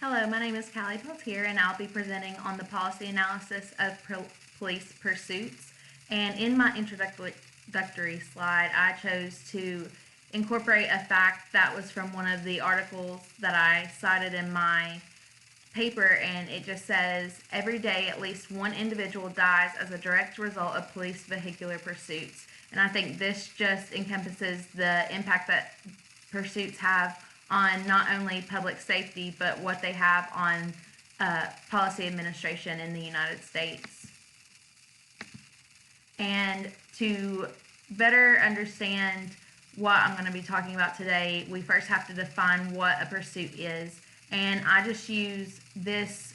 Hello, my name is Callie Peltier, and I'll be presenting on the policy analysis of police pursuits. And in my introductory slide, I chose to incorporate a fact that was from one of the articles that I cited in my paper, and it just says, every day at least one individual dies as a direct result of police vehicular pursuits. And I think this just encompasses the impact that pursuits have on not only public safety, but what they have on policy administration in the United States. And to better understand what I'm going to be talking about today, we first have to define what a pursuit is. And I just use this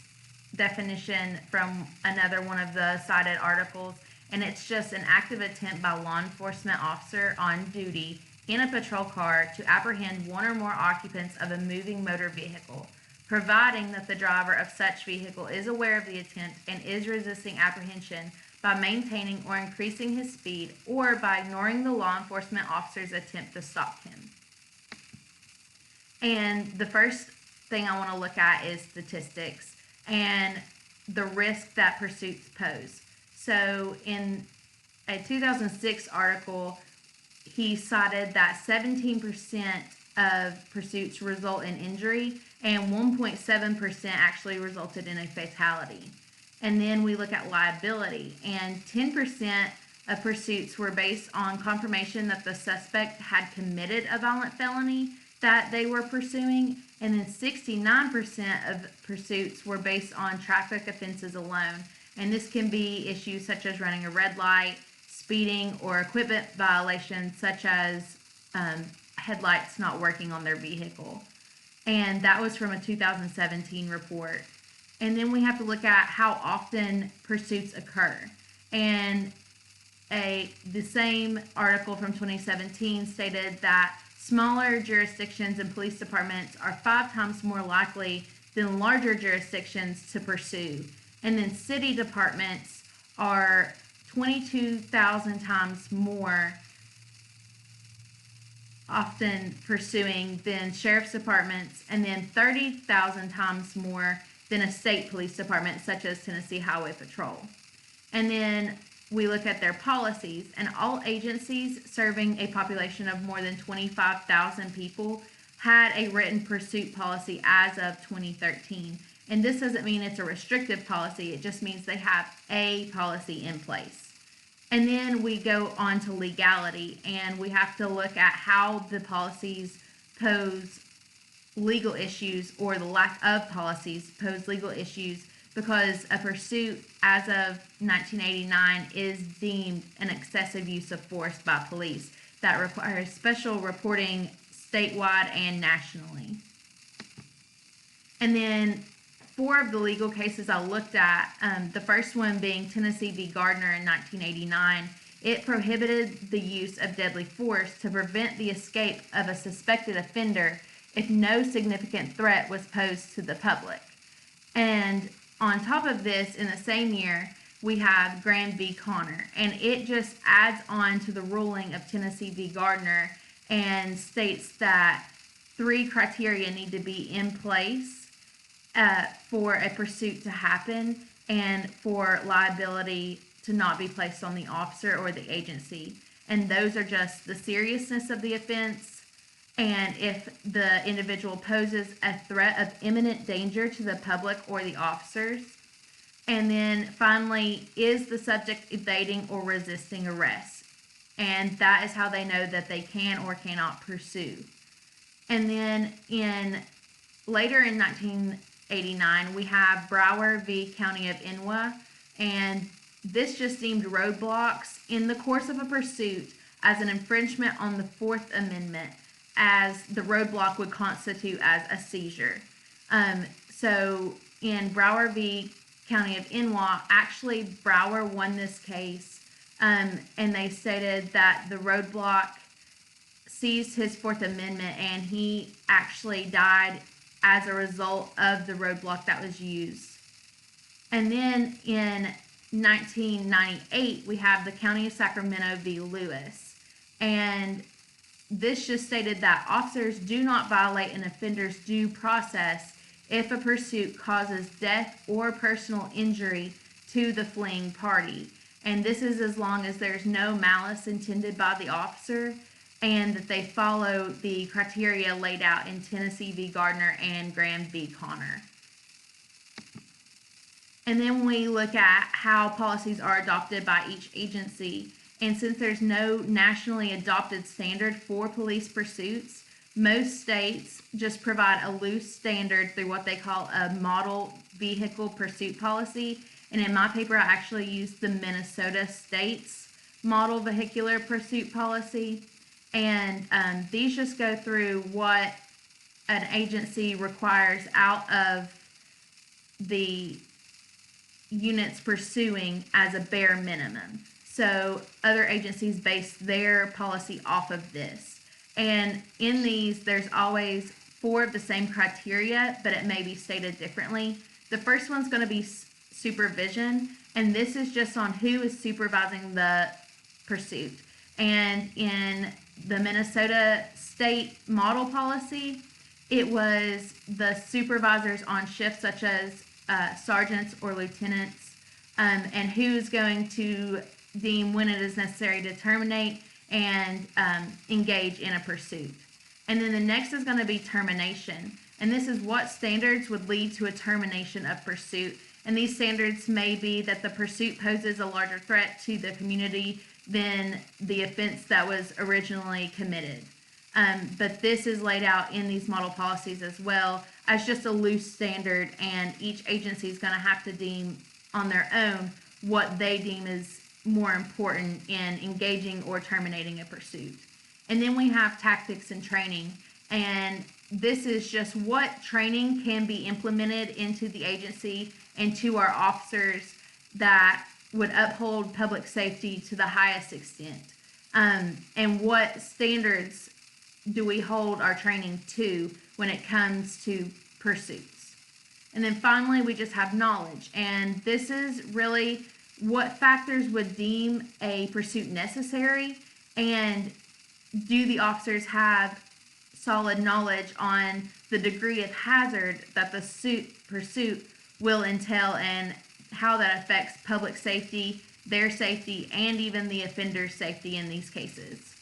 definition from another one of the cited articles, and it's just an active attempt by a law enforcement officer on duty in a patrol car to apprehend one or more occupants of a moving motor vehicle, providing that the driver of such vehicle is aware of the attempt and is resisting apprehension by maintaining or increasing his speed or by ignoring the law enforcement officer's attempt to stop him. And the first thing I want to look at is statistics and the risk that pursuits pose. So in a 2006 article, he cited that 17% of pursuits result in injury and 1.7% actually resulted in a fatality. And then we look at liability, and 10% of pursuits were based on confirmation that the suspect had committed a violent felony that they were pursuing, and then 69% of pursuits were based on traffic offenses alone. And this can be issues such as running a red light, speeding, or equipment violations such as headlights not working on their vehicle. And that was from a 2017 report. And then we have to look at how often pursuits occur. And the same article from 2017 stated that smaller jurisdictions and police departments are 5 times more likely than larger jurisdictions to pursue. And then city departments are 22,000 times more often pursuing than sheriff's departments, and then 30,000 times more than a state police department such as Tennessee Highway Patrol. And then we look at their policies, and all agencies serving a population of more than 25,000 people had a written pursuit policy as of 2013. And this doesn't mean it's a restrictive policy, it just means they have a policy in place. And then we go on to legality, and we have to look at how the policies pose legal issues, or the lack of policies pose legal issues, because a pursuit as of 1989 is deemed an excessive use of force by police that requires special reporting statewide and nationally. And then 4 of the legal cases I looked at, the first one being Tennessee v. Gardner in 1989, it prohibited the use of deadly force to prevent the escape of a suspected offender if no significant threat was posed to the public. And on top of this, in the same year, we have Graham v. Connor, and it just adds on to the ruling of Tennessee v. Gardner and states that 3 criteria need to be in place for a pursuit to happen and for liability to not be placed on the officer or the agency. And those are just the seriousness of the offense, and if the individual poses a threat of imminent danger to the public or the officers. And then finally, is the subject evading or resisting arrest? And that is how they know that they can or cannot pursue. And then later in 1989, we have Brower v. County of Inwa, and this just deemed roadblocks in the course of a pursuit as an infringement on the 4th Amendment, as the roadblock would constitute as a seizure. So in Brower v. County of Inwa, actually Brower won this case, and they stated that the roadblock seized his 4th Amendment, and he actually died as a result of the roadblock that was used. And then in 1998, we have the County of Sacramento v. Lewis, and this just stated that officers do not violate an offender's due process if a pursuit causes death or personal injury to the fleeing party. And this is as long as there's no malice intended by the officer and that they follow the criteria laid out in Tennessee v. Gardner and Graham v. Connor. And then we look at how policies are adopted by each agency. And since there's no nationally adopted standard for police pursuits, most states just provide a loose standard through what they call a model vehicle pursuit policy. And in my paper, I actually used the Minnesota state's model vehicular pursuit policy. And these just go through what an agency requires out of the units pursuing as a bare minimum. So other agencies base their policy off of this. And in these, there's always 4 of the same criteria, but it may be stated differently. The first one's going to be supervision, and this is just on who is supervising the pursuit. And in the Minnesota state model policy, it was the supervisors on shift, such as sergeants or lieutenants, and who's going to deem when it is necessary to terminate and engage in a pursuit. And then the next is going to be termination. And this is what standards would lead to a termination of pursuit. And these standards may be that the pursuit poses a larger threat to the community than the offense that was originally committed. But this is laid out in these model policies as well as just a loose standard, and each agency is going to have to deem on their own what they deem is more important in engaging or terminating a pursuit. And then we have tactics and training, and this is just what training can be implemented into the agency and to our officers that would uphold public safety to the highest extent. And what standards do we hold our training to when it comes to pursuits? And then finally, we just have knowledge. And this is really what factors would deem a pursuit necessary, and do the officers have solid knowledge on the degree of hazard that the pursuit will entail and how that affects public safety, their safety, and even the offender's safety in these cases.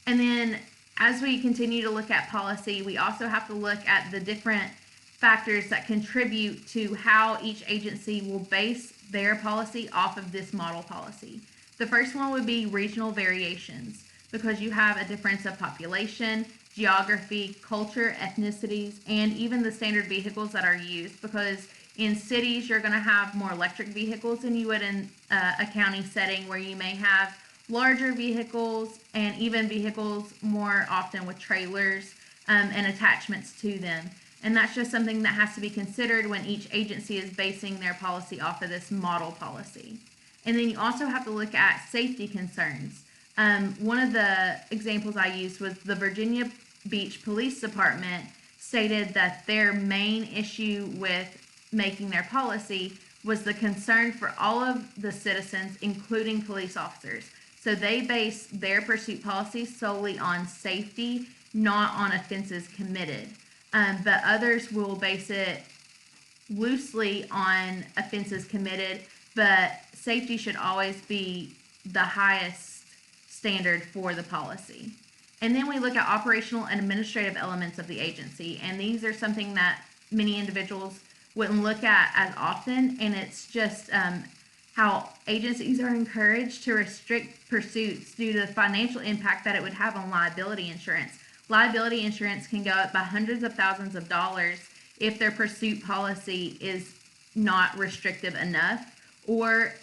And then as we continue to look at policy, we also have to look at the different factors that contribute to how each agency will base their policy off of this model policy. The first one would be regional variations, because you have a difference of population, geography, culture, ethnicities, and even the standard vehicles that are used, because in cities you're going to have more electric vehicles than you would in a county setting where you may have larger vehicles and even vehicles more often with trailers and attachments to them. And that's just something that has to be considered when each agency is basing their policy off of this model policy. And then you also have to look at safety concerns. One of the examples I used was the Virginia Beach Police Department stated that their main issue with making their policy was the concern for all of the citizens, including police officers. So they base their pursuit policy solely on safety, not on offenses committed. But others will base it loosely on offenses committed, but safety should always be the highest standard for the policy. And then we look at operational and administrative elements of the agency, and these are something that many individuals wouldn't look at as often, and it's just how agencies are encouraged to restrict pursuits due to the financial impact that it would have on liability insurance. Liability insurance can go up by hundreds of thousands of dollars if their pursuit policy is not restrictive enough, or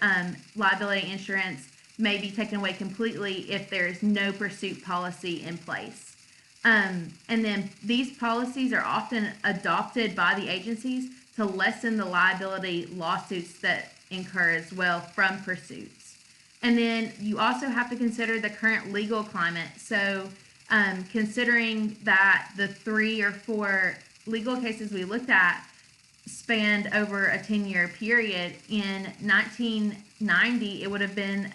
liability insurance may be taken away completely if there is no pursuit policy in place. And then these policies are often adopted by the agencies to lessen the liability lawsuits that incur as well from pursuits. And then you also have to consider the current legal climate. So considering that the 3 or 4 legal cases we looked at spanned over a 10-year period, in 1990 it would have been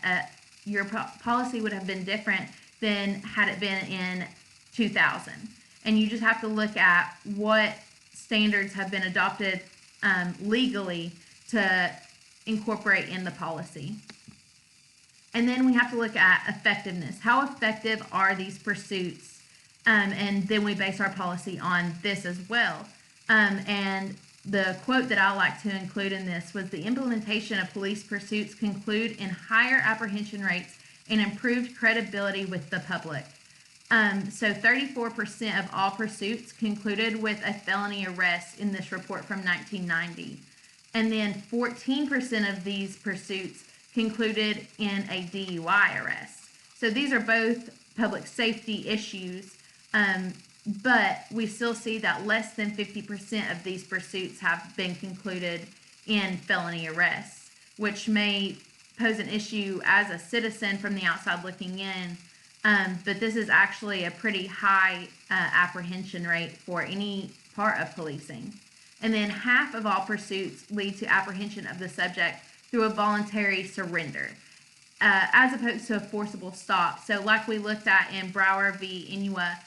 your policy would have been different than had it been in 2000. and you just have to look at what standards have been adopted legally to incorporate in the policy. And then we have to look at effectiveness. How effective are these pursuits? And then we base our policy on this as well. And the quote that I like to include in this was, the implementation of police pursuits conclude in higher apprehension rates and improved credibility with the public. So 34% of all pursuits concluded with a felony arrest in this report from 1990. And then 14% of these pursuits concluded in a DUI arrest. So these are both public safety issues, but we still see that less than 50% of these pursuits have been concluded in felony arrests, which may pose an issue as a citizen from the outside looking in, but this is actually a pretty high apprehension rate for any part of policing. And then half of all pursuits lead to apprehension of the subject through a voluntary surrender, as opposed to a forcible stop. So like we looked at in Brower v. Inua,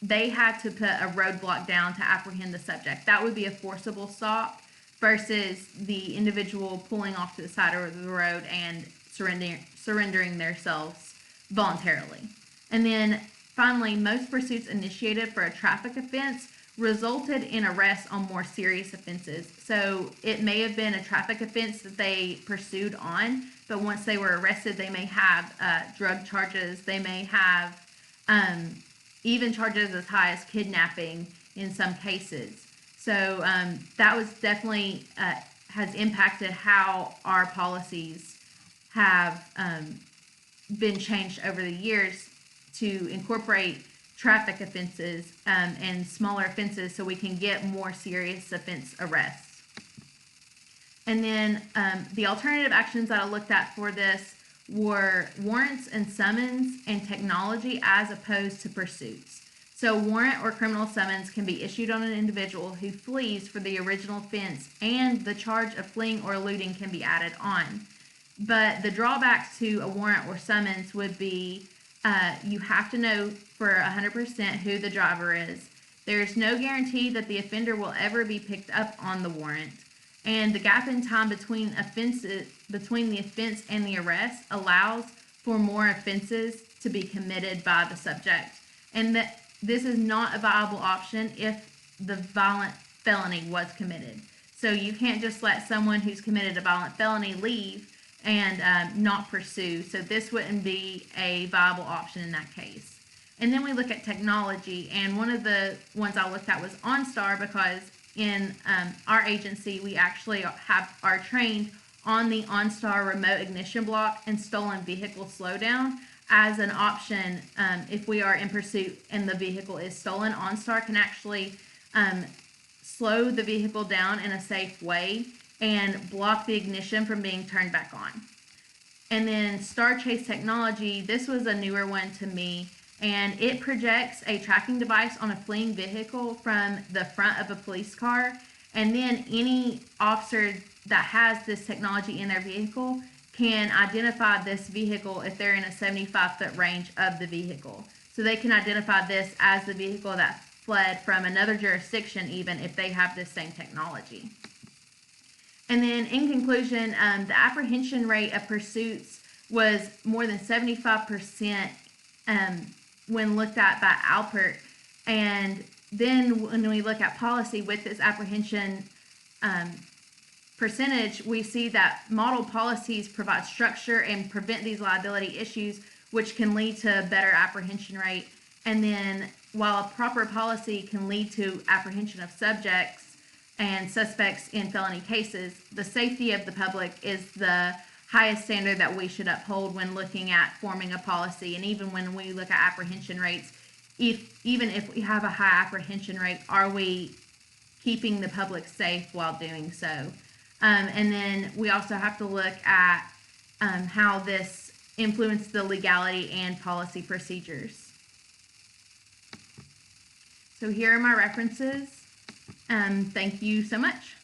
they had to put a roadblock down to apprehend the subject. That would be a forcible stop versus the individual pulling off to the side of the road and surrendering themselves voluntarily. And then finally, most pursuits initiated for a traffic offense resulted in arrests on more serious offenses. So it may have been a traffic offense that they pursued on, but once they were arrested, they may have drug charges. They may have even charges as high as kidnapping in some cases. So that was definitely has impacted how our policies have been changed over the years to incorporate traffic offenses and smaller offenses so we can get more serious offense arrests. And then the alternative actions that I looked at for this were warrants and summons and technology as opposed to pursuits. So warrant or criminal summons can be issued on an individual who flees for the original offense, and the charge of fleeing or eluding can be added on. But the drawbacks to a warrant or summons would be you have to know for 100% who the driver is. There's no guarantee that the offender will ever be picked up on the warrant. And the gap in time between the offense and the arrest allows for more offenses to be committed by the subject. And that this is not a viable option if the violent felony was committed. So you can't just let someone who's committed a violent felony leave and not pursue. So this wouldn't be a viable option in that case. And then we look at technology, and one of the ones I looked at was OnStar, because in our agency we actually are trained on the OnStar remote ignition block and stolen vehicle slowdown as an option. If we are in pursuit and the vehicle is stolen, OnStar can actually slow the vehicle down in a safe way and block the ignition from being turned back on. And then Star Chase technology, this was a newer one to me, and it projects a tracking device on a fleeing vehicle from the front of a police car, and then any officer that has this technology in their vehicle can identify this vehicle if they're in a 75-foot range of the vehicle. So they can identify this as the vehicle that fled from another jurisdiction, even if they have this same technology. And then in conclusion, the apprehension rate of pursuits was more than 75% when looked at by Alpert. And then when we look at policy with this apprehension percentage, we see that model policies provide structure and prevent these liability issues, which can lead to a better apprehension rate. And then while a proper policy can lead to apprehension of subjects and suspects in felony cases, the safety of the public is the highest standard that we should uphold when looking at forming a policy. And even when we look at apprehension rates, even if we have a high apprehension rate, are we keeping the public safe while doing so? And then we also have to look at how this influenced the legality and policy procedures. So here are my references. Thank you so much.